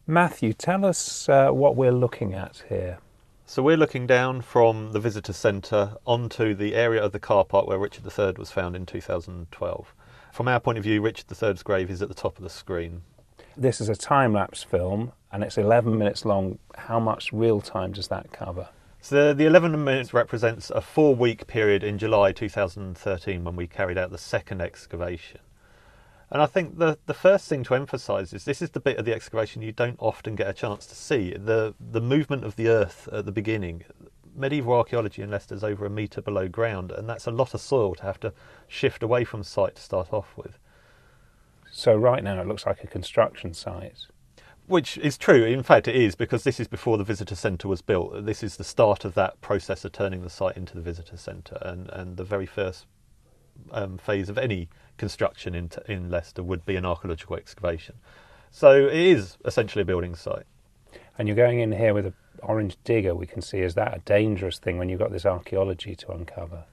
Matthew, tell us what we're looking at here. So we're looking down from the visitor centre onto the area of the car park where Richard III was found in 2012. From our point of view, Richard III's grave is at the top of the screen. This is a time-lapse film, and it's 11 minutes long. How much real time does that cover? So the 11 minutes represents a 4-week period in July 2013 when we carried out the second excavation. And I think the first thing to emphasise is this is the bit of the excavation you don't often get a chance to see. The movement of the earth at the beginning. Medieval archaeology in Leicester is over a metre below ground, and that's a lot of soil to have to shift away from site to start off with. So right now it looks like a construction site. Which is true. In fact, it is, because this is before the visitor centre was built. This is the start of that process of turning the site into the visitor centre, and the very first phase of any construction in Leicester would be an archaeological excavation. So it is essentially a building site. And you're going in here with an orange digger, we can see. Is that a dangerous thing when you've got this archaeology to uncover?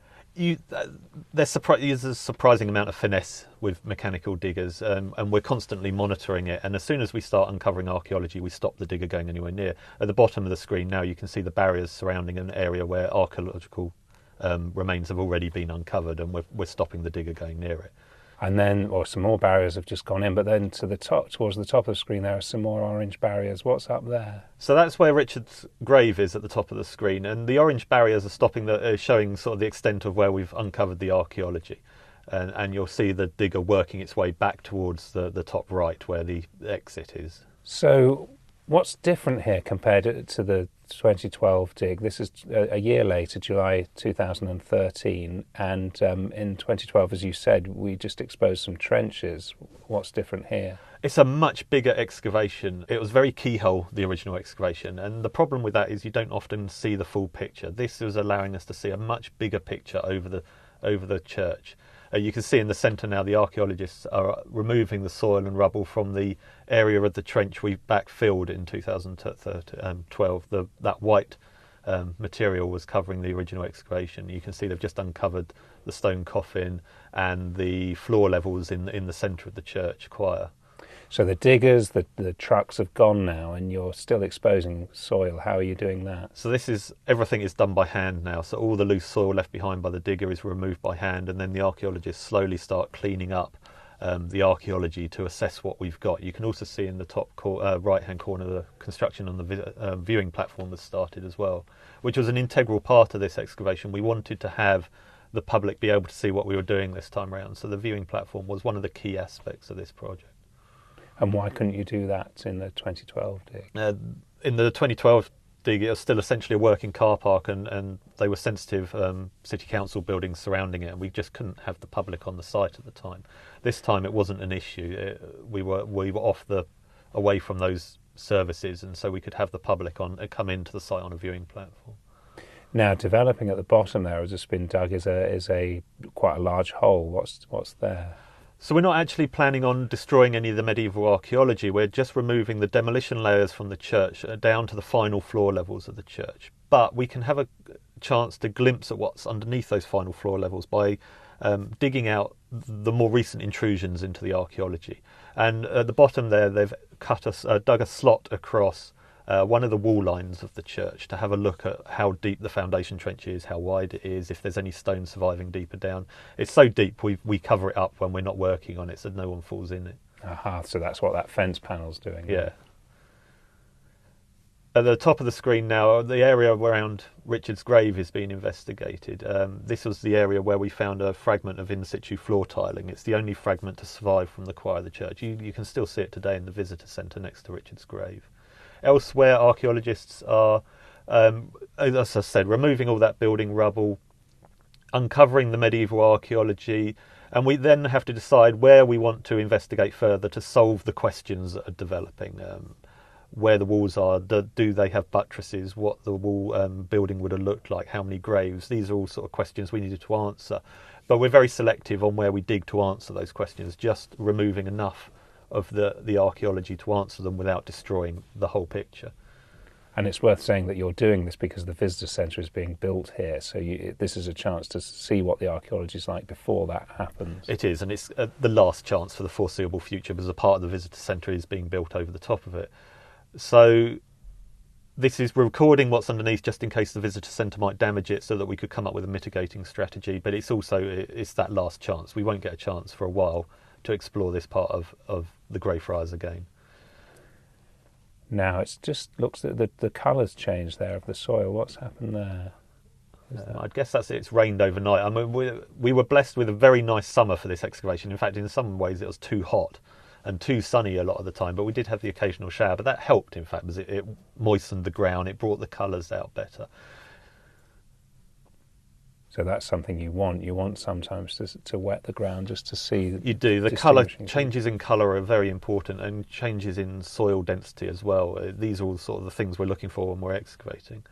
There's a surprising amount of finesse with mechanical diggers, and we're constantly monitoring it. And as soon as we start uncovering archaeology, we stop the digger going anywhere near. At the bottom of the screen now, you can see the barriers surrounding an area where archaeological remains have already been uncovered, and we're stopping the digger going near it. And then, some more barriers have just gone in, but then to the top, towards the top of the screen, there are some more orange barriers. What's up there? So that's where Richard's grave is, at the top of the screen, and the orange barriers are showing sort of the extent of where we've uncovered the archaeology. And you'll see the digger working its way back towards the top right, where the exit is. So what's different here compared to the 2012 dig? This is a year later, July 2013, and in 2012, as you said, we just exposed some trenches. What's different here? It's a much bigger excavation. It was very keyhole, the original excavation, and the problem with that is you don't often see the full picture. This was allowing us to see a much bigger picture over the church. You can see in the centre now the archaeologists are removing the soil and rubble from the area of the trench we backfilled in 2012. That white material was covering the original excavation. You can see they've just uncovered the stone coffin and the floor levels in the centre of the church choir. So the diggers, the trucks have gone now, and you're still exposing soil. How are you doing that? So everything is done by hand now. So all the loose soil left behind by the digger is removed by hand, and then the archaeologists slowly start cleaning up the archaeology to assess what we've got. You can also see in the top right-hand corner the construction on the viewing platform has started as well, which was an integral part of this excavation. We wanted to have the public be able to see what we were doing this time around. So the viewing platform was one of the key aspects of this project. And why couldn't you do that in the 2012 dig? In the 2012 dig, it was still essentially a working car park, and they were sensitive city council buildings surrounding it, and we just couldn't have the public on the site at the time. This time it wasn't an issue. We were away from those services, and so we could have the public come into the site on a viewing platform. Now, developing at the bottom there has just been dug is a quite a large hole. What's there? So we're not actually planning on destroying any of the medieval archaeology. We're just removing the demolition layers from the church down to the final floor levels of the church. But we can have a chance to glimpse at what's underneath those final floor levels by digging out the more recent intrusions into the archaeology. And at the bottom there, they've dug a slot across one of the wall lines of the church to have a look at how deep the foundation trench is, how wide it is, if there's any stone surviving deeper down. It's so deep we cover it up when we're not working on it so no one falls in it. Aha, so that's what that fence panel's doing. Yeah. At the top of the screen now, the area around Richard's grave is being investigated. This was the area where we found a fragment of in situ floor tiling. It's the only fragment to survive from the choir of the church. You can still see it today in the visitor centre next to Richard's grave. Elsewhere, archaeologists are, as I said, removing all that building rubble, uncovering the medieval archaeology, and we then have to decide where we want to investigate further to solve the questions that are developing. Where the walls are, do they have buttresses, what the wall building would have looked like, how many graves. These are all sort of questions we needed to answer. But we're very selective on where we dig to answer those questions, just removing enough of the archaeology to answer them without destroying the whole picture. And it's worth saying that you're doing this because the visitor centre is being built here, so this is a chance to see what the archaeology is like before that happens. It is, and it's the last chance for the foreseeable future because a part of the visitor centre is being built over the top of it. So we're recording what's underneath just in case the visitor centre might damage it, so that we could come up with a mitigating strategy. But it's that last chance. We won't get a chance for a while to explore this part of the Greyfriars again. Now it just looks at the colours changed there of the soil. What's happened there? I guess that's it. It's rained overnight. I mean, we were blessed with a very nice summer for this excavation. In fact, in some ways it was too hot and too sunny a lot of the time, but we did have the occasional shower. But that helped, in fact, because it moistened the ground. It brought the colours out better. So that's something you want. You want sometimes to wet the ground just to see. You do. The colour changes in colour are very important, and changes in soil density as well. These are all sort of the things we're looking for when we're excavating.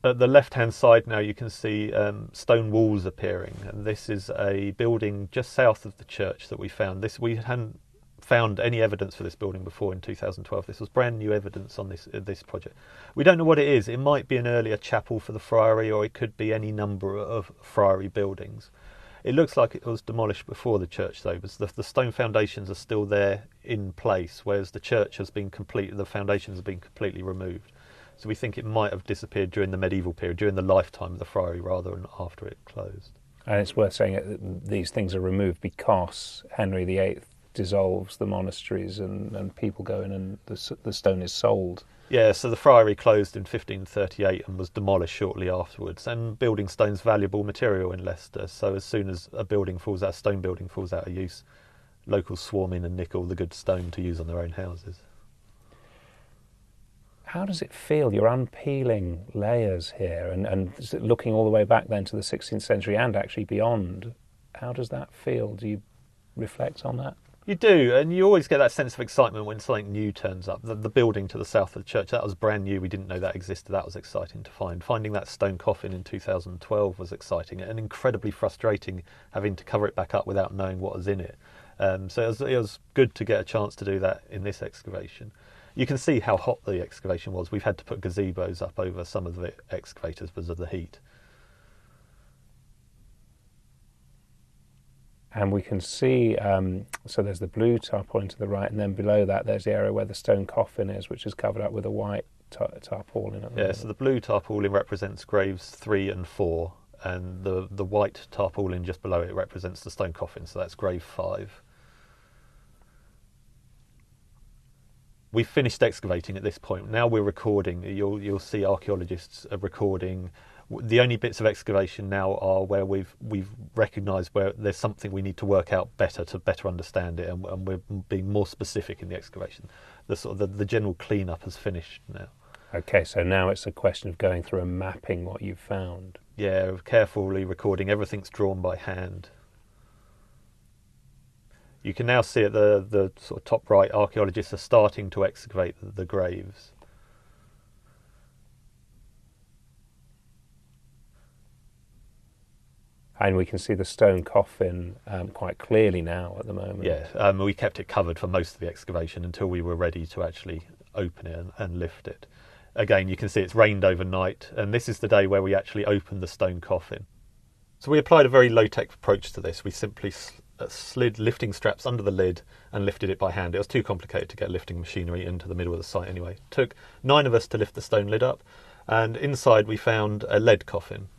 At the left-hand side now you can see stone walls appearing, and this is a building just south of the church that we found. We hadn't found any evidence for this building before in 2012. This was brand new evidence on this project. We don't know what it is. It might be an earlier chapel for the friary, or it could be any number of friary buildings. It looks like it was demolished before the church, though, because the stone foundations are still there in place, whereas the church has been the foundations have been completely removed. So we think it might have disappeared during the medieval period, during the lifetime of the friary, rather than after it closed. And it's worth saying that these things are removed because Henry VIII dissolves the monasteries and people go in and the stone is sold. Yeah, so the friary closed in 1538 and was demolished shortly afterwards. And building stone's valuable material in Leicester, so as soon as a stone building falls out of use, locals swarm in and nick all the good stone to use on their own houses. How does it feel? You're unpeeling layers here and looking all the way back then to the 16th century and actually beyond. How does that feel? Do you reflect on that? You do, and you always get that sense of excitement when something new turns up. The building to the south of the church, that was brand new. We didn't know that existed. That was exciting to find. Finding that stone coffin in 2012 was exciting and incredibly frustrating, having to cover it back up without knowing what was in it. So it was good to get a chance to do that in this excavation. You can see how hot the excavation was. We've had to put gazebos up over some of the excavators because of the heat. And we can see, so there's the blue tarpaulin to the right, and then below that there's the area where the stone coffin is, which is covered up with a white tarpaulin. Yeah, so the blue tarpaulin represents graves 3 and 4, and the white tarpaulin just below it represents the stone coffin, so that's grave 5. We've finished excavating at this point. Now we're recording. You'll see archaeologists are recording. The only bits of excavation now are where we've recognised where there's something we need to work out better to better understand it, and we're being more specific in the excavation. The general clean-up has finished now. Okay, so now it's a question of going through and mapping what you've found. Yeah, carefully recording. Everything's drawn by hand. You can now see at the sort of top right, archaeologists are starting to excavate the graves. And we can see the stone coffin quite clearly now at the moment. Yeah, we kept it covered for most of the excavation until we were ready to actually open it and lift it. Again, you can see it's rained overnight, and this is the day where we actually opened the stone coffin. So we applied a very low-tech approach to this. We simply slid lifting straps under the lid and lifted it by hand. It was too complicated to get lifting machinery into the middle of the site anyway. It took 9 of us to lift the stone lid up, and inside we found a lead coffin.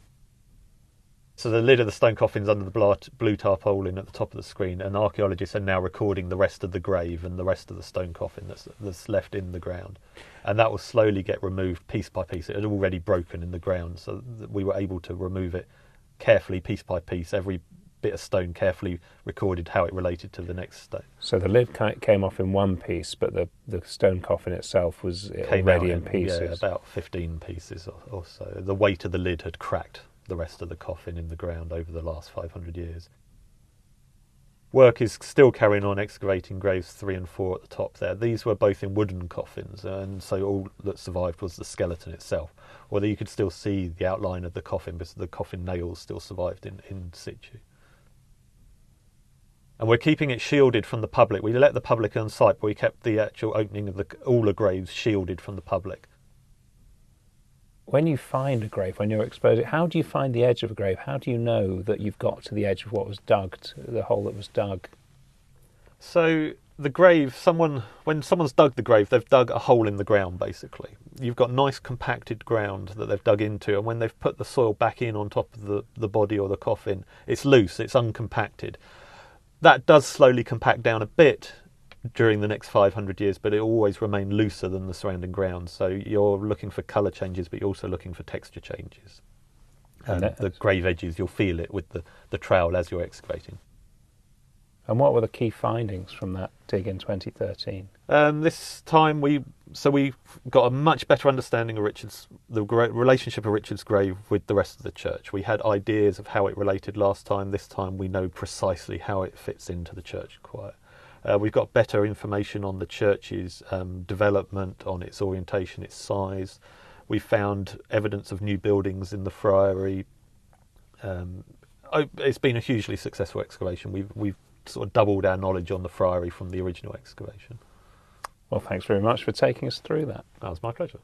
So the lid of the stone coffin's under the blue tarpaulin at the top of the screen, and archaeologists are now recording the rest of the grave and the rest of the stone coffin that's left in the ground. And that will slowly get removed piece by piece. It had already broken in the ground, so that we were able to remove it carefully, piece by piece. Every bit of stone carefully recorded how it related to the next stone. So the lid came off in one piece, but the stone coffin itself was already in pieces. Yeah, about 15 pieces or so. The weight of the lid had cracked the rest of the coffin in the ground over the last 500 years. Work is still carrying on excavating graves 3 and 4 at the top there. These were both in wooden coffins, and so all that survived was the skeleton itself. Although you could still see the outline of the coffin because the coffin nails still survived in situ. And we're keeping it shielded from the public. We let the public on site, but we kept the actual opening of all the graves shielded from the public. When you find a grave, when you're exposed, how do you find the edge of a grave? How do you know that you've got to the edge of what was dug, the hole that was dug? So the grave, when someone's dug the grave, they've dug a hole in the ground, basically. You've got nice compacted ground that they've dug into, and when they've put the soil back in on top of the body or the coffin, it's loose, it's uncompacted. That does slowly compact down a bit during the next 500 years, but it will always remain looser than the surrounding ground. So you're looking for colour changes, but you're also looking for texture changes. The grave edges, you'll feel it with the trowel as you're excavating. And what were the key findings from that dig in 2013? This time we got a much better understanding of the relationship of Richard's grave with the rest of the church. We had ideas of how it related last time. This time we know precisely how it fits into the church choir. We've got better information on the church's development, on its orientation, its size. We found evidence of new buildings in the friary. It's been a hugely successful excavation. We've sort of doubled our knowledge on the friary from the original excavation. Well, thanks very much for taking us through that. That was my pleasure.